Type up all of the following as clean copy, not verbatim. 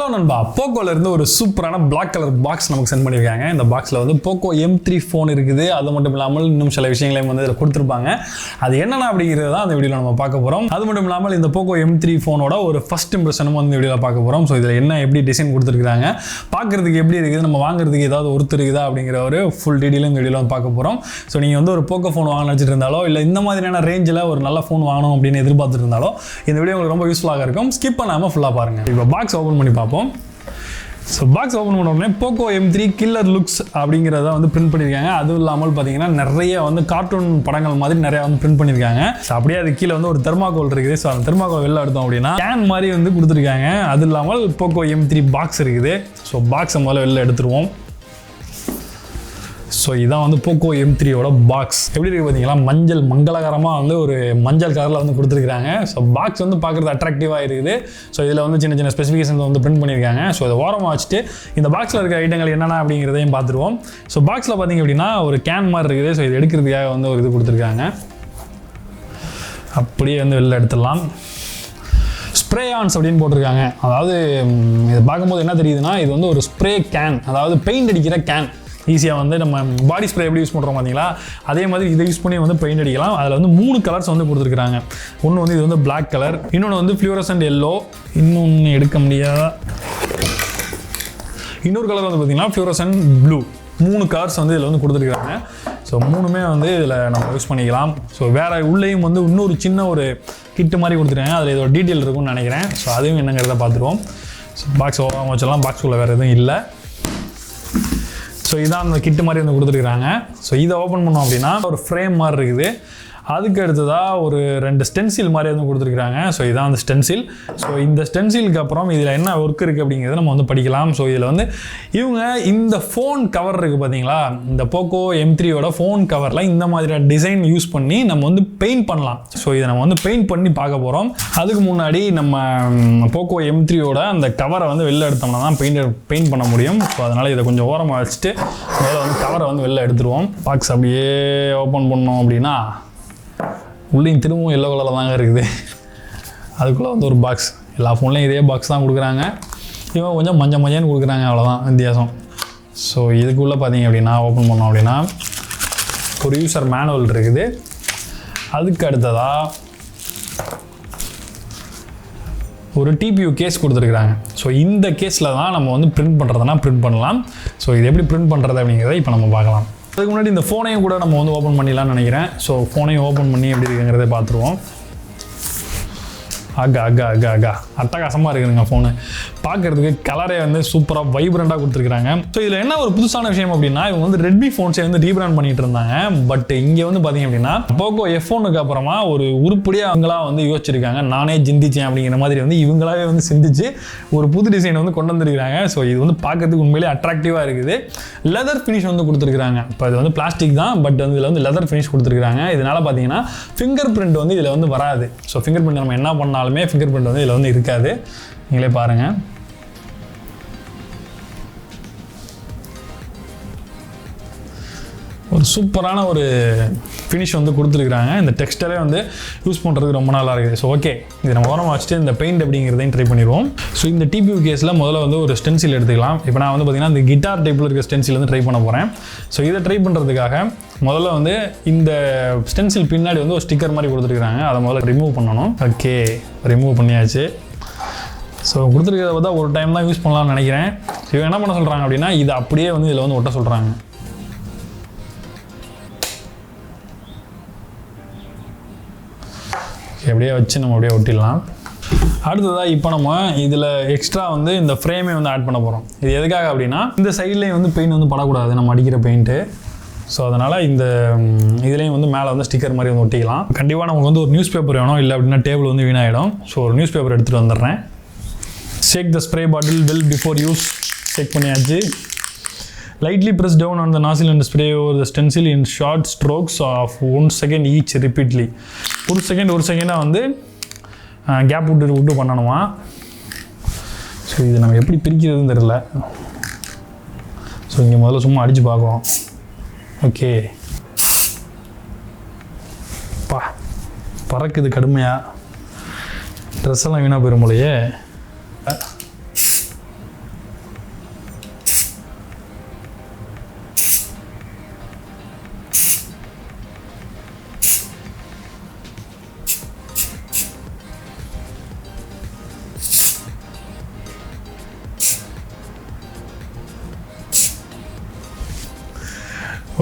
Hello நண்பா, போக்கோல இருந்து ஒரு சூப்பரான பிளாக் கலர் பாக்ஸ் நமக்கு சென்ட் பண்ணியிருக்காங்க. இந்த பாக்ஸில் வந்து போக்கோ M3 ஃபோன் இருக்குது. அது மட்டும் இல்லாமல் இன்னும் சில விஷயங்களையும் வந்து இதில் கொடுத்துருப்பாங்க. அது என்னென்ன அப்படிங்கிறது தான் அந்த வீடியோவில் நம்ம பார்க்க போகிறோம். அது மட்டும் இல்லாமல் இந்த போக்கோ M3 ஃபோனோட ஒரு ஃபர்ஸ்ட் இம்ப்ரெஷனும் வந்து இந்த வீடியோவில் பார்க்க போகிறோம். ஸோ இதில் என்ன எப்படி டிசைன் கொடுத்துருக்காங்க, பார்க்குறதுக்கு எப்படி இருக்குது, நம்ம வாங்குறதுக்கு ஏதாவது ஒருத்தர் இருக்குதா அப்படிங்கிற ஒரு ஃபுல் டீட்டெயிலும் இந்த வீடியோவில் பார்க்க போகிறோம். ஸோ நீங்கள் வந்து ஒரு போக்கோ ஃபோன் வாங்க வச்சுட்டு இருந்தாலோ இல்லை இந்த மாதிரியான ரேஞ்சில் ஒரு நல்ல ஃபோன் வாங்கணும் அப்படின்னு எதிர்பார்த்துட்டு இருந்தாலோ இந்த வீடியோ உங்களுக்கு ரொம்ப யூஸ்ஃபுல்லாக இருக்கும். ஸ்கிப் பண்ணாமல் ஃபுல்லாக பாருங்கள். இப்போ பாக்ஸ் ஓப்பன் பண்ணி பார்ப்போம். ஸோ பாக்ஸ் ஓப்பன் பண்ண உடனே போக்கோ M3 கில்லர் லுக்ஸ் அப்படிங்கிறத வந்து பிரிண்ட் பண்ணியிருக்காங்க. அதுவும் இல்லாமல் பார்த்தீங்கன்னா நிறைய வந்து கார்ட்டூன் படங்கள் மாதிரி நிறையா வந்து பிரிண்ட் பண்ணியிருக்காங்க. ஸோ அப்படியே அது கீழே வந்து ஒரு தெர்மாகோல் இருக்குது. ஸோ அந்த தெர்மாகோல் வெளில எடுத்தோம் அப்படின்னா கேன் மாதிரி வந்து கொடுத்துருக்காங்க. அது இல்லாமல் போக்கோ M3 பாக்ஸ் இருக்குது. ஸோ பாக்ஸை முதல்ல வெளில எடுத்துருவோம். ஸோ இதான் வந்து போக்கோ M3யோட பாக்ஸ். எப்படி இருக்குது பார்த்தீங்களா, மஞ்சள் மங்களகரமாக வந்து ஒரு மஞ்சள் கலரில் வந்து கொடுத்துருக்காங்க. ஸோ பாக்ஸ் வந்து பார்க்குறது அட்ராக்டிவாக இருக்குது. ஸோ இதில் வந்து சின்ன சின்ன ஸ்பெசிஃபிகேஷன்ஸ் வந்து பிரிண்ட் பண்ணியிருக்காங்க. ஸோ இதை ஓரமாக வச்சுட்டு இந்த பாக்ஸில் இருக்க ஐட்டங்கள் என்னென்ன அப்படிங்கிறதையும் பார்த்துருவோம். ஸோ பாக்ஸில் பார்த்தீங்க அப்படின்னா ஒரு கேன் மாதிரி இருக்குது. ஸோ இது எடுக்கிறதுக்காக வந்து ஒரு இது கொடுத்துருக்காங்க. அப்படியே வந்து வெளில எடுத்துடலாம். ஸ்ப்ரே ஆன்ஸ் அப்படின்னு போட்டிருக்காங்க. அதாவது இதை பார்க்கும்போது என்ன தெரியுதுன்னா, இது வந்து ஒரு ஸ்ப்ரே கேன், அதாவது பெயிண்ட் அடிக்கிற கேன். ஈஸியாக வந்து நம்ம பாடி ஸ்ப்ரே எப்படி யூஸ் பண்ணுறோம் பார்த்தீங்களா, அதே மாதிரி இதை யூஸ் பண்ணி வந்து பெயிண்ட் அடிக்கலாம். அதில் வந்து 3 கலர்ஸ் வந்து கொடுத்துருக்காங்க. ஒன்று வந்து இது வந்து பிளாக் கலர், இன்னொன்று வந்து ஃப்ளூரசன்ட் எல்லோ, இன்னொன்று எடுக்க முடியாத இன்னொரு கலர் வந்து பார்த்தீங்கன்னா ஃப்ளூரசன்ட் ப்ளூ. 3 கலர்ஸ் வந்து இதில் வந்து கொடுத்துருக்காங்க. ஸோ 3மே வந்து இதில் நம்ம யூஸ் பண்ணிக்கலாம். ஸோ வேறு உள்ளேயும் வந்து இன்னொரு சின்ன ஒரு கிட்டு மாதிரி கொடுத்துருக்காங்க. அதில் இதோட டீட்டெயில் இருக்கும்னு நினைக்கிறேன். ஸோ அதையும் என்னங்கிறத பார்த்துருவோம். ஸோ பாக்ஸ் ஓப்பன் வச்சலாம். பாக்ஸுக்குள்ளே வேறு எதுவும் இல்லை. ஸோ இதான் அந்த கிட்டு மாதிரி வந்து கொடுத்துருக்காங்க. ஸோ இதை ஓப்பன் பண்ணோம் அப்படின்னா ஒரு ஃப்ரேம் மாதிரி இருக்குது. அதுக்கு அடுத்ததாக ஒரு 2 ஸ்டென்சில் மாதிரி வந்து கொடுத்துருக்காங்க. ஸோ இதான் அந்த ஸ்டென்சில். ஸோ இந்த ஸ்டென்சிலுக்கு அப்புறம் இதில் என்ன ஒர்க் இருக்குது அப்படிங்கிறத நம்ம வந்து படிக்கலாம். ஸோ இதில் வந்து இவங்க இந்த ஃபோன் கவர் இருக்குது பார்த்தீங்களா, இந்த போக்கோ M3யோட ஃபோன் கவரில் இந்த மாதிரியான டிசைன் யூஸ் பண்ணி நம்ம வந்து பெயிண்ட் பண்ணலாம். ஸோ இதை நம்ம வந்து பெயிண்ட் பண்ணி பார்க்க போகிறோம். அதுக்கு முன்னாடி நம்ம போக்கோ M3யோட அந்த கவரை வந்து வெளில எடுத்தோம்னா தான் பெயிண்ட் பண்ண முடியும். ஸோ அதனால் இதை கொஞ்சம் ஓரமாக வச்சுட்டு முதல்ல வந்து கவரை வந்து வெளில எடுத்துருவோம். பாக்ஸ் அப்படியே ஓப்பன் பண்ணோம் அப்படின்னா உள்ளேயும் திரும்பவும் எல்லோ கலரில் தாங்க இருக்குது. அதுக்குள்ளே வந்து ஒரு பாக்ஸ். எல்லா ஃபோன்லேயும் இதே பாக்ஸ் தான் கொடுக்குறாங்க. இவங்க கொஞ்சம் மஞ்சன்னு கொடுக்குறாங்க, அவ்வளோதான் வித்தியாசம். ஸோ இதுக்குள்ளே பார்த்தீங்க அப்படின்னா ஓப்பன் பண்ணோம் அப்படின்னா ஒரு யூசர் மேனுவல் இருக்குது. அதுக்கு அடுத்ததாக ஒரு TPU கேஸ் கொடுத்துருக்குறாங்க. ஸோ இந்த கேஸில் தான் நம்ம வந்து பிரிண்ட் பண்ணுறதுனா பிரிண்ட் பண்ணலாம். ஸோ இது எப்படி பிரிண்ட் பண்ணுறது அப்படிங்கிறத இப்போ நம்ம பார்க்கலாம். அதுக்கு முன்னாடி இந்த ஃபோனையும் கூட நம்ம வந்து ஓப்பன் பண்ணிடலாம்னு நினைக்கிறேன். ஸோ ஃபோனையும் ஓப்பன் பண்ணி எப்படி இருக்குங்கிறத பார்த்துருவோம். அட்டகாசமாக இருக்குதுங்க ஃபோனு. பார்க்குறதுக்கு கலரே வந்து சூப்பராக வைப்ரண்ட்டாக கொடுத்துருக்காங்க. ஸோ இதில் என்ன ஒரு புதுசான விஷயம் அப்படின்னா, இவங்க வந்து ரெட்மி ஃபோன்ஸை வந்து ரீபிராண்ட் பண்ணிட்டு இருந்தாங்க. பட் இங்கே வந்து பார்த்தீங்க அப்படின்னா போக்கோ F1க்கு அப்புறமா ஒரு உருப்படியாக அவங்களா வந்து யோசிச்சிருக்காங்க. நானே சிந்திச்சேன் அப்படிங்கிற மாதிரி வந்து இவங்களாவே வந்து சிந்திச்சு ஒரு புது டிசைன் வந்து கொண்டு வந்துருக்காங்க. ஸோ இது வந்து பார்க்கறதுக்கு உண்மையிலே அட்ராக்டிவாக இருக்குது. லெதர் ஃபினிஷ் வந்து கொடுத்துருக்காங்க. இப்போ இது வந்து பிளாஸ்டிக் தான், பட் வந்து இதில் வந்து லெதர் ஃபினிஷ் கொடுத்துருக்காங்க. இதனால் பார்த்தீங்கன்னா ஃபிங்கர் பிரிண்ட் வந்து இதில் வந்து வராது. ஸோ ஃபிங்கர் பிரிண்ட் நம்ம என்ன பண்ணாலுமே ஃபிங்கர் பிரிண்ட் வந்து இதில் வந்து இருக்காது. நீங்களே பாருங்கள். ஒரு சூப்பரான ஒரு ஃபினிஷ் வந்து கொடுத்துருக்குறாங்க. இந்த டெக்ஸ்டரே வந்து யூஸ் பண்ணுறதுக்கு ரொம்ப நல்லா இருக்குது. ஸோ ஓகே, இது நம்ம ஓரமாக வச்சுட்டு இந்த பெயிண்ட் அப்படிங்கிறதையும் ட்ரை பண்ணிடுவோம். ஸோ இந்த TPU கேஸில் முதல்ல வந்து ஒரு ஸ்டென்சில் எடுத்துக்கலாம். இப்போ நான் வந்து பார்த்திங்கன்னா இந்த கிட்டார் டைப்பில் இருக்க ஸ்டென்சில் வந்து ட்ரை பண்ண போகிறேன். ஸோ இதை ட்ரை பண்ணுறதுக்காக முதல்ல வந்து இந்த ஸ்டென்சில் பின்னாடி வந்து ஒரு ஸ்டிக்கர் மாதிரி கொடுத்துருக்குறாங்க. அதை முதல்ல ரிமூவ் பண்ணணும். ஓகே, ரிமூவ் பண்ணியாச்சு. ஸோ கொடுத்துருக்கிறத பார்த்தா ஒரு டைம் தான் யூஸ் பண்ணலாம்னு நினைக்கிறேன். இவங்க என்ன பண்ண சொல்கிறாங்க அப்படின்னா இதை அப்படியே வந்து இதில் வந்து ஒட்ட சொல்கிறாங்க. அப்படியே வச்சு நம்ம அப்படியே ஒட்டிடலாம். அடுத்ததாக இப்போ நம்ம இதில் எக்ஸ்ட்ரா வந்து இந்த ஃப்ரேமே வந்து ஆட் பண்ண போகிறோம். இது எதுக்காக அப்படின்னா இந்த சைட்லேயும் வந்து பெயிண்ட் வந்து படக்கூடாது, நம்ம அடிக்கிற பெயிண்ட்டு. ஸோ அதனால் இந்த இதுலேயும் வந்து மேலே வந்து ஸ்டிக்கர் மாதிரி வந்து ஒட்டிக்கலாம். கண்டிப்பாக நமக்கு வந்து ஒரு நியூஸ் பேப்பர் வேணும், இல்லை அப்படின்னா டேபிள் வந்து வீணாகிடும். ஸோ ஒரு நியூஸ் பேப்பர் எடுத்துகிட்டு வந்துடுறேன். Shake the spray bottle well before use. Check பண்ணியாச்சு. Lightly press down on the nozzle and spray over the stencil in short strokes of 1 second each repeatedly. ஒரு செகண்டாக வந்து கேப் விட்டு பண்ணணுமா. ஸோ இது நம்ம எப்படி பிரிக்கிறதுன்னு தெரியல. ஸோ இங்கே முதல்ல சும்மா அடித்து பார்க்குறோம். ஓகே, பறக்குது கடுமையாக. ட்ரெஸ் எல்லாம் வீணாக போயிடும் போலையே.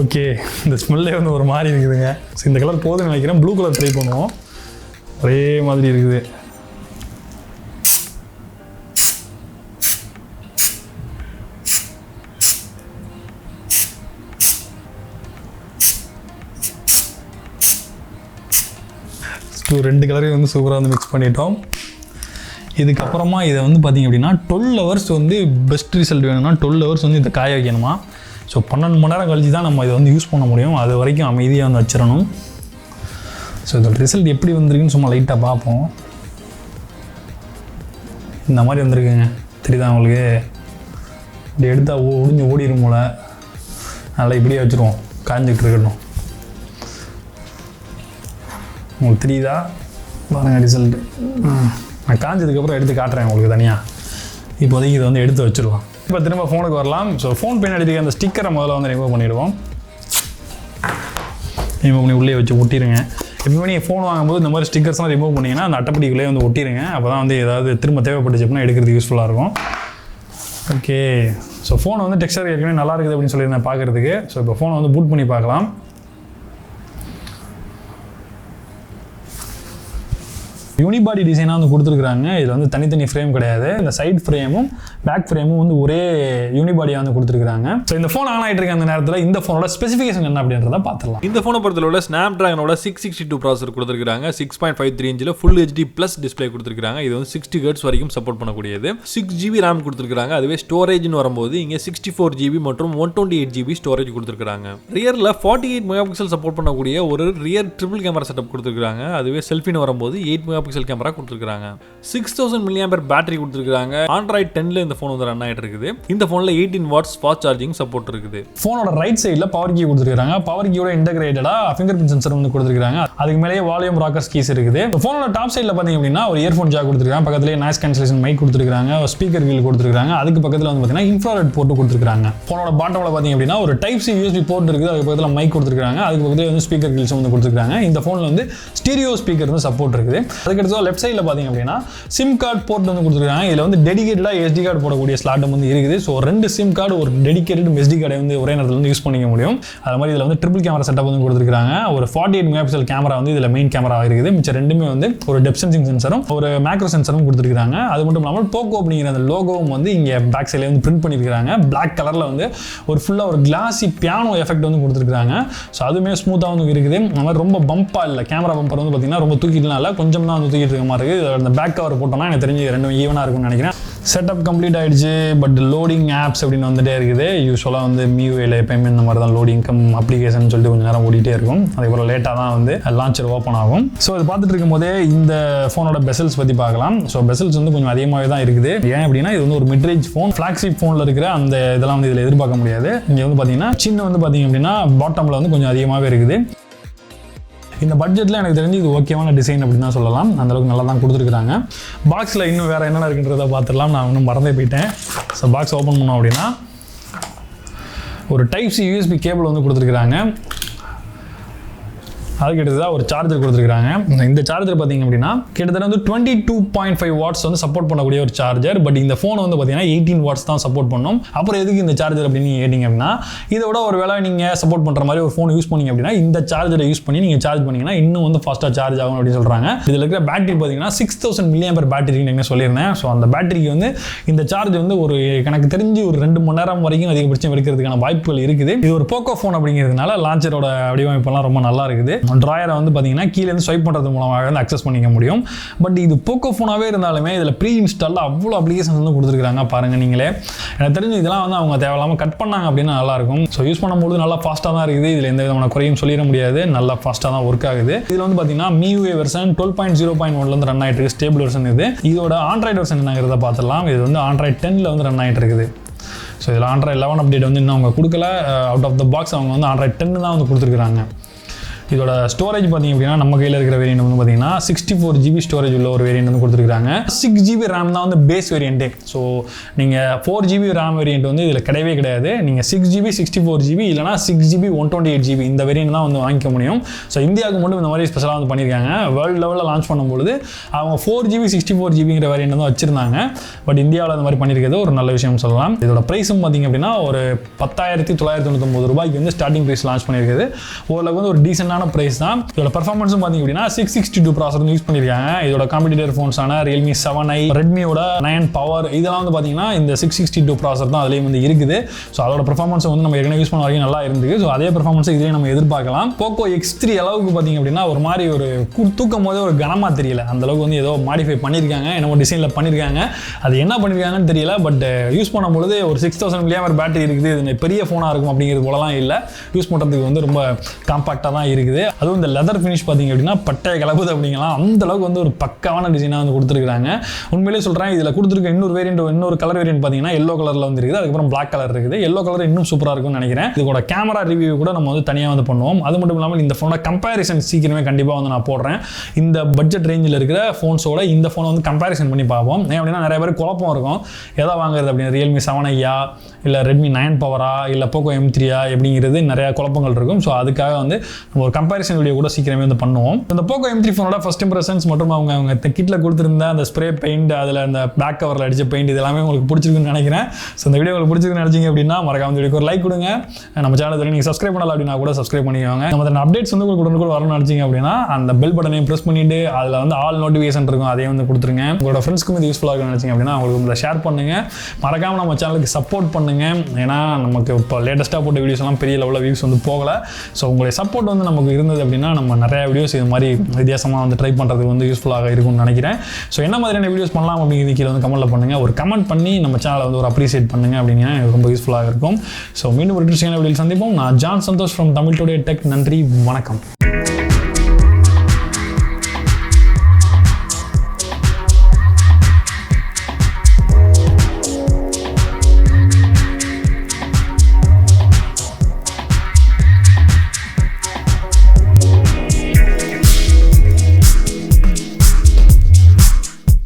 ஓகே, இந்த ஸ்மெல்லே வந்து ஒரு மாதிரி இருக்குதுங்க. ஸோ இந்த கலர் போதுன்னு நினைக்கிறேன். ப்ளூ கலர் ட்ரை பண்ணுவோம். ஒரே மாதிரி இருக்குது. ரெண்டு கலரையும் வந்து சூப்பராக வந்து மிக்ஸ் பண்ணிட்டோம். இதுக்கப்புறமா இதை வந்து பார்த்திங்க அப்படின்னா 12 ஹவர்ஸ் வந்து பெஸ்ட் ரிசல்ட் வேணும்னா 12 ஹவர்ஸ் வந்து இதை காய வைக்கணுமா. ஸோ 12 மணி நேரம் கழிச்சு தான் நம்ம இதை வந்து யூஸ் பண்ண முடியும். அது வரைக்கும் அமைதியாக வந்து வச்சிடணும். ஸோ இதோட ரிசல்ட் எப்படி வந்திருக்குன்னு சும்மா லைட்டாக பார்ப்போம். இந்த மாதிரி வந்திருக்குங்க. தெரியுதா உங்களுக்கு? இப்படி எடுத்தால் ஒடிஞ்சு ஓடிடும் போல். நல்லா இப்படியே வச்சுருவோம், காய்ஞ்சிக்கிட்டு இருக்கட்டும். உங்களுக்கு தெரியுதா பாருங்கள் ரிசல்ட்டு. நான் காஞ்சதுக்கப்புறம் எடுத்து காட்டுறேன் உங்களுக்கு தனியாக. இப்போதைக்கு இதை வந்து எடுத்து வச்சுருவோம். இப்போ திரும்ப ஃபோனுக்கு வரலாம். ஸோ ஃபோன் பின்னாடி இருக்க அந்த ஸ்டிக்கரை முதல்ல வந்து ரிமூவ் பண்ணிவிடுவோம். ரிமூவ் பண்ணி உள்ளே வச்சு ஒட்டிடுங்க. எப்பவுமே நீங்கள் ஃபோன் வாங்கும்போது இந்த மாதிரி ஸ்டிக்கர்ஸ்லாம் ரிமூவ் பண்ணிங்கன்னா அந்த அட்டைப்பட்டிக்குள்ளே வந்து ஒட்டிடுங்க. அப்போ தான் வந்து ஏதாவது திரும்ப தேவைப்பட்டுச்சு அப்படின்னா எடுக்கிறதுக்கு யூஸ்ஃபுல்லாக இருக்கும். ஓகே, ஸோ ஃபோன் வந்து டெக்ஸ்சர் ஏற்கனவே நல்லா இருக்குது அப்படின்னு சொல்லியிருந்தேன் பார்க்குறதுக்கு. ஸோ இப்போ ஃபோனை வந்து பூட் பண்ணி பார்க்கலாம். யூனிபாடி டிசைனாக வந்து கொடுத்துருக்காங்க. இதில் வந்து தனித்தனி ஃப்ரேம் கிடையாது. இந்த சைட் ஃப்ரேமும் பேக் ஃப்ரேமும் வந்து ஒரே யூனிபாடியாக வந்து கொடுத்துருக்காங்க. ஸோ இந்த ஃபோன் ஆன் ஆகிட்டு இருக்க அந்த நேரத்தில் இந்த ஃபோனோட ஸ்பெசிஃபிகேஷன் என்ன அப்படின்றத பார்த்துலாம். இந்த ஃபோனை பொறுத்தவரை ஸ்னாப்டிராகனோட 662 ப்ராசஸர் கொடுத்துருக்காங்க. 6.53 இன்ச்சில் ஃபுல் HD ப்ளஸ் டிஸ்பிளே கொடுத்துருக்காங்க. இது வந்து 60 Hz வரைக்கும் சப்போர்ட் பண்ணக்கூடியது. 6GB RAM கொடுத்துருக்காங்க. அதுவே ஸ்டோரேஜ்னு வரும்போது இங்கே 64GB மற்றும் 128GB ஸ்டோரேஜ் கொடுத்துருக்காங்க. ரியரில் 48 மெகாபிக்சல் சப்போர்ட் பண்ணக்கூடிய ஒரு ரியர் ட்ரிபிள் கேமரா செட்டப் கொடுத்துருக்காங்க. அதுவே செல்ஃபின்னு வரும்போது 8 மெகாபிக்சல் கேமரா கொடுத்துருக்காங்க. 6000 mAh பேட்டரி கொடுத்துருக்காங்க. Android 10ல இந்த ஃபோன் வந்து ரன் ஆகிட்டு இருக்குது. இந்த ஃபோனில் 18 வாட்ஸ் ஃபாஸ்ட் சார்ஜிங் சப்போர்ட் இருக்குது. ஃபோனோட ரைட் சைடில் பவர் கீ கொடுத்துருக்காங்க. பவர் கீயோட இன்டகிரேட்டடாக ஃபிங்கர் பிரிண்ட் சென்சர் வந்து கொடுத்துருக்காங்க. அதுக்கு மேலேயே வால்யூம் ராக்கர்ஸ் கீஸ் இருக்குது. ஃபோனோட டாப் சைடில் பார்த்தீங்க அப்படின்னா ஒரு இயர்ஃபோன் ஜாக் கொடுத்துருக்காங்க. பக்கத்துலேயே நாய்ஸ் கேன்சலேஷன் மைக் கொடுத்துருக்காங்க. ஒரு ஸ்பீக்கர் கீழ் கொடுத்துருக்காங்க. அதுக்கு பக்கத்தில் வந்து பார்த்தீங்கன்னா இன்ஃப்ராரெட் போர்ட் கொடுத்துருக்காங்க. ஃபோனோட பாட்டமில் பார்த்தீங்க அப்படின்னா ஒரு டைப் சி USB போர்ட் இருக்குது. அதுக்கு பக்கத்தில் மைக் கொடுத்துருக்காங்க. அதுக்கு பக்கத்தில் வந்து ஸ்பீக்கர் கீல்ஸ் வந்து கொடுத்துருக்காங்க. இந்த ஃபோனில் வந்து ஸ்டீரியோ ஸ்பீக்கர் வந்து சப்போர்ட் இருக்குது. அதுக்கடுத்து லெஃப்ட் சைடில் பார்த்தீங்க அப்படின்னா சிம் கார்டு போர்ட் வந்து கொடுத்துருக்காங்க. இதில் வந்து டெடிகேட்டடாக SD கார்டு போடக்கூடிய ஸ்லாட்டும் வந்து இருக்குது. ஸோ 2 சிம் கார்டு ஒரு டெடிகேட்டட் SD கார்டை வந்து ஒரே நேரத்தில் வந்து யூஸ் பண்ணிக்க முடியும். அது மாதிரி இதில் வந்து ட்ரிபிள் கேமரா செட்டப் வந்து கொடுத்துருக்காங்க. ஒரு 48 மெகாபிக்சல் கேமரா வந்து இதில் மெயின் கேமரா இருக்குது. மிச்சம் ரெண்டுமே வந்து ஒரு டெப்த் சென்சிங் சென்சரும் ஒரு மேக்ரோ சென்சரும் கொடுத்துருக்காங்க. அது மட்டும் இல்லாமல் போக்கோ அப்படிங்கிற அந்த லோகோவும் வந்து இங்கே பேக் சைடில் வந்து பிரிண்ட் பண்ணியிருக்காங்க. பிளாக் கலரில் வந்து ஒரு ஃபுல்லாக ஒரு கிளாசி பியானோ எஃபெக்ட் வந்து கொடுத்துருக்காங்க. ஸோ அதுவுமே ஸ்மூத்தாக வந்து இருக்குது. அந்த மாதிரி ரொம்ப பம்பாக இல்லை. கேமரா பம்பர் வந்து பார்த்தீங்கன்னா ரொம்ப தூக்கிட்டுலாம் இல்லை, கொஞ்சம் தான் வந்து தூக்கிட்டு இருக்க மாதிரி இருக்குது. அந்த பேக் கவர் போட்டோம்னா எனக்கு தெரிஞ்சு ரெண்டும் ஈவனாக இருக்கும்னு நினைக்கிறேன். செட்டப் கம்ப்ளீட் ஆகிடுச்சு. பட் லோடிங் ஆப்ஸ் அப்படின்னு வந்துட்டே இருக்குது. யூஸ்வலாக வந்து மியூஏல எப்பயுமே இந்த மாதிரி தான் லோடிங் அப்ளிகேஷன் சொல்லிட்டு கொஞ்சம் நேரம் ஓடிட்டே இருக்கும். அதுக்கப்புறம் லேட்டாக தான் வந்து லான்ச்சர் ஓப்பன் ஆகும். ஸோ இது பார்த்துட்டு இருக்கும் போதே இந்த ஃபோனோட பெசல்ஸ் பற்றி பார்க்கலாம். ஸோ பெசல்ஸ் வந்து கொஞ்சம் அதிகமாகவே தான் இருக்குது. ஏன் அப்படின்னா இது வந்து ஒரு மிட்ரேஞ்ச் ஃபோன். ஃப்ளாக்ஷிப் ஃபோனில் இருக்கிற அந்த இதெல்லாம் வந்து இதில் எதிர்பார்க்க முடியாது. இங்கே வந்து பார்த்தீங்கன்னா சின்ன வந்து பார்த்தீங்க அப்படின்னா பாட்டமில் வந்து கொஞ்சம் அதிகமாகவே இருக்குது. இந்த பட்ஜெட்டில் எனக்கு தெரிஞ்சு இது ஓகேவான டிசைன் அப்படின்னு தான் சொல்லலாம். அந்தளவுக்கு நல்லா தான் கொடுத்துருக்குறாங்க. பாக்ஸில் இன்னும் வேறு என்னென்ன இருக்குன்றதை பார்த்துடலாம். நான் இன்னும் மறந்தே போயிட்டேன். ஸோ பாக்ஸ் ஓப்பன் பண்ணோம் அப்படின்னா ஒரு டைப் சி USB கேபிள் வந்து கொடுத்துருக்குறாங்க. அதுக்கு எடுத்ததாக ஒரு சார்ஜர் கொடுத்துருக்காங்க. இந்த சார்ஜர் பார்த்தீங்க அப்படின்னா கிட்டத்தட்ட வந்து 22.5 வாட்ஸ் வந்து சப்போர்ட் பண்ணக்கூடிய ஒரு சார்ஜர். பட் இந்த ஃபோன் வந்து பார்த்தீங்கன்னா 18 வாட்ஸ் தான் சப்போர்ட் பண்ணும். அப்புறம் எதுக்கு இந்த சார்ஜர் அப்படின்னு நீங்கள் கேட்டிங்க அப்படின்னா இதோட ஒரு வேளை நீங்கள் சப்போர்ட் பண்ணுற மாதிரி ஒரு ஃபோன் யூஸ் பண்ணிங்க அப்படின்னா இந்த சார்ஜரை யூஸ் பண்ணி நீங்கள் சார்ஜ் பண்ணிங்கன்னா இன்னும் வந்து ஃபாஸ்ட்டாக சார்ஜ் ஆகும் அப்படின்னு சொல்கிறாங்க. இதில் இருக்கிற பேட்டரி பார்த்தீங்கன்னா 6000 mAh பேட்டரி நீங்கள் சொல்லியிருந்தேன். ஸோ அந்த பேட்டரிக்கு வந்து இந்த சார்ஜ் வந்து ஒரு எனக்கு தெரிஞ்சு ஒரு 2 மணி நேரம் வரைக்கும் அதிகபட்சம் எடுக்கிறதுக்கான வாய்ப்புகள் இருக்குது. இது ஒரு போக்கோ ஃபோன் அப்படிங்கிறதுனால லான்ச்சரோட வடிவமைப்பெல்லாம் ரொம்ப நல்லா இருக்குது. ட்ராயரை வந்து பார்த்தீங்கன்னா கீழே இருந்து ஸ்வைப் பண்ணுறது மூலமாக வந்து அக்சஸ் பண்ணிக்க முடியும். பட் இது போக்கோ ஃபோனாகவே இருந்தாலுமே இதில் ப்ரீ இன்ஸ்டாலில் அவ்வளோ அப்ளிகேஷன்ஸ் வந்து கொடுத்துருக்காங்க பாருங்கள் நீங்களே. எனக்கு தெரிஞ்சு இதெல்லாம் வந்து அவங்க தேவையில்லாமல் கட் பண்ணாங்க அப்படின்னா நல்லாயிருக்கும். ஸோ யூஸ் பண்ணும்போது நல்லா ஃபாஸ்ட்டாக தான் இருக்குது. இதில் எந்த விதமான குறையும் சொல்லிட முடியாது. நல்லா ஃபாஸ்ட்டாக தான் ஒர்க் ஆகுது. இதில் வந்து பார்த்தீங்கன்னா MIUI வெர்ஷன் 12.0.1 ரன் ஆகிட்டு இருக்குது. ஸ்டேபிள் வெர்ஷன் இது. இதோட ஆண்ட்ராய்டு வெர்ஷன் என்னங்கிறத பார்த்துடலாம். இது வந்து ஆண்ட்ராய்டு 10ல் வந்து ரன் ஆகிட்டு இருக்குது. ஸோ இதில் ஆண்ட்ராய்டு 11 அப்டேட் வந்து இன்னும் அவங்க கொடுக்கல. அவுட் ஆஃப் த பாக்ஸ் அவங்க வந்து ஆண்ட்ராய்டு 10 தான் வந்து கொடுத்துருக்காங்க. இதோட ஸ்டோரேஜ் பார்த்தீங்க அப்படின்னா நம்ம கையில் இருக்கிற வேரியன்ட் வந்து பார்த்தீங்கன்னா 64GB ஸ்டோரேஜ் உள்ள ஒரு வேரியன்ட் வந்து கொடுத்துருக்காங்க. 6GB RAM தான் வந்து பேஸ் வேரியன்ட்டே. ஸோ நீங்கள் 4GB RAM வேரியன்ட் வந்து இதில் கிடையவே கிடையாது. நீங்கள் 6GB 64GB இல்லைனா 6GB 128GB இந்த வேரியன்ட் தான் வந்து வாங்கிக்க முடியும். ஸோ இந்தியாவுக்கு மட்டும் இந்த மாதிரி ஸ்பெஷலாக வந்து பண்ணியிருக்காங்க. வேர்ல்டு லெவலில் லான்ச் பண்ணும்போது அவங்க 4GB 64GBங்கிற வேரியன்ட் வந்து வச்சிருந்தாங்க. பட் இந்தியாவில் அந்த மாதிரி பண்ணியிருக்கிறது ஒரு நல்ல விஷயம் சொல்லலாம். இதோட ப்ரைஸும் பார்த்தீங்க அப்படின்னா ஒரு 10,999 ரூபாய்க்கு வந்து ஸ்டார்டிங் ப்ரைஸ் லான்ச் பண்ணியிருக்குது. ஓரளவுக்கு வந்து ஒரு டீசெண்டான ப்ரைஸ் தான். இதோட பர்ஃபார்மன்ஸும் பார்த்தீங்க அப்படின்னா 662 ப்ராசர் வந்து யூஸ் பண்ணியிருக்காங்க. இதோட காம்படிட்டர் ஃபோன்ஸான Realme 7i, ரெட்மியோட 9 பவர் இதெல்லாம் வந்து பார்த்தீங்கன்னா இந்த 662 ப்ராசர் தான் அதுலேயும் வந்து இருக்குது. ஸோ அதோட பர்ஃபார்மன்ஸ் வந்து நம்ம ஏற்கனவே யூஸ் பண்ண வரைக்கும் நல்லா இருந்துச்சு. ஸோ அதே பர்ஃபார்மன்ஸ் இதுலேயே நம்ம எதிர்பார்க்கலாம். Poco X3 அளவுக்கு பார்த்தீங்க அப்படின்னா ஒரு மாதிரி ஒரு தூக்கும் போதே ஒரு கனமாக தெரியல. அந்த அளவுக்கு வந்து ஏதோ மாடிஃபை பண்ணியிருக்காங்க, என்னமோ டிசைனில் பண்ணியிருக்காங்க. அது என்ன பண்ணியிருக்காங்கன்னு தெரியல. பட் யூஸ் பண்ணும்பொழுது ஒரு 6000 mAh பேட்டரி இருக்குது, இது பெரிய ஃபோனாக இருக்கும் அப்படிங்கிறது போலலாம் இல்லை. யூஸ் பண்ணுறதுக்கு வந்து ரொம்ப காம்பாக்டாக தான் இருக்குது. அதுவும் இந்த லெதர் ஃபினிஷ் பார்த்தீங்க அப்படின்னா பட்டைய கலப்புது அப்படிங்கலாம். அந்த அளவுக்கு வந்து ஒரு பக்காவான டிசைனாக வந்து கொடுத்துருக்காங்க. உண்மையிலே சொல்கிறேன், இதில் கொடுத்துருக்க இன்னொரு கலர் வேரியன்ட் பார்த்தீங்கன்னா எல்லோ கலரில் வந்து இருக்குது. அதுக்கப்புறம் பிளாக் கலர் இருக்குது. எல்லோ கலர் இன்னும் சூப்பராக இருக்கும்னு நினைக்கிறேன். இதோட கேமரா ரிவ்யூ கூட நம்ம வந்து தனியாக வந்து பண்ணுவோம். அது மட்டும் இல்லாமல் இந்த ஃபோனோட கம்பேரிசன் சீக்கிரமே கண்டிப்பாக வந்து நான் போடுறேன். இந்த பட்ஜெட் ரேஞ்சில் இருக்கிற ஃபோன்ஸோட இந்த ஃபோனை வந்து கம்பேரிசன் பண்ணி பார்ப்போம். ஏன் அப்படின்னா நிறைய பேர் குழப்பம் இருக்கும், எதை வாங்குறது அப்படின்னு. Realme 7i இல்லை Redmi 9 பவரா இல்லை Poco M3 எப்படிங்கிறது நிறைய குழப்பங்கள் இருக்கும். ஸோ அதுக்காக வந்து நம்ம ஒரு கம்பேரிசன் வீடியோ கூட சீக்கிரமே வந்து பண்ணுவோம். இந்த Poco M3 ஃபோனோட ஃபர்ஸ்ட் இம்ப்ரெஷன்ஸ் மற்றும் அவங்க கிட்டில் கொடுத்துருந்த அந்த ஸ்ப்ரே பெயிண்ட், அதில் அந்த பேக் கவரில் அடிச்ச பெயிண்ட் இதெல்லாமே உங்களுக்கு பிடிச்சிருக்குன்னு நினைக்கிறேன். ஸோ இந்த வீடியோ உங்களுக்கு பிடிச்சிருக்குன்னு நினைச்சிங்க அப்படின்னா மறக்காம வீடியோக்கு ஒரு லைக் கொடுங்க. நம்ம சேனலுக்கு நீங்கள் சப்ஸ்கிரைப் பண்ணல அப்படின்னா கூட சப்ஸ்கிரைப் பண்ணிக்கோங்க. நம்ம அப்டேட்ஸ் வந்து உங்களுக்கு உடனே வரணும்னு நினைச்சிங்க அப்படின்னா அந்த பெல் பட்டனையும் ப்ரெஸ் பண்ணிட்டு அதில் வந்து ஆல் நோட்டிஃபிகேஷன் இருக்கும், அதையும் வந்து கொடுத்துருங்க. உங்களோட ஃப்ரெண்ட்ஸ்க்கும் இது யூஸ்ஃபுல்லாக இருக்குன்னு நினைச்சிங்க அப்படின்னா அவங்களுக்கு இதை ஷேர் பண்ணுங்க. மறக்காம நம்ம சேனலுக்கு சப்போர்ட் பண்ணுங்க. ஏன்னா நமக்கு இப்போ லேட்டஸ்ட்டாக போட்ட வீடியோஸ் எல்லாம் பெரிய லெவலில் வியூஸ் வந்து போகலை. ஸோ உங்களுடைய சப்போர்ட் வந்து நமக்கு இருந்தது அப்படின்னா நம்ம நிறைய வீடியோஸ் இது மாதிரி வித்தியாசமாக வந்து ட்ரை பண்ணுறதுக்கு வந்து யூஸ்ஃபுல்லாக இருக்கும்னு நினைக்கிறேன். ஸோ என்ன மாதிரியான வீடியோஸ் பண்ணலாம் அப்படிங்கிறது கீழே வந்து கமெண்ட்டில் பண்ணுங்கள். ஒரு கமெண்ட் பண்ணி நம்ம சேனலை வந்து ஒரு அப்ரிஷியேட் பண்ணுங்கள் அப்படின்னா எனக்கு ரொம்ப யூஸ்ஃபுல்லாக இருக்கும். ஸோ மீண்டும் ஒரு இன்ட்ரெஸ்டிங்கான வீடியோவில் சந்திப்போம். நான் John Santhosh from Tamil today tech. நன்றி, வணக்கம்.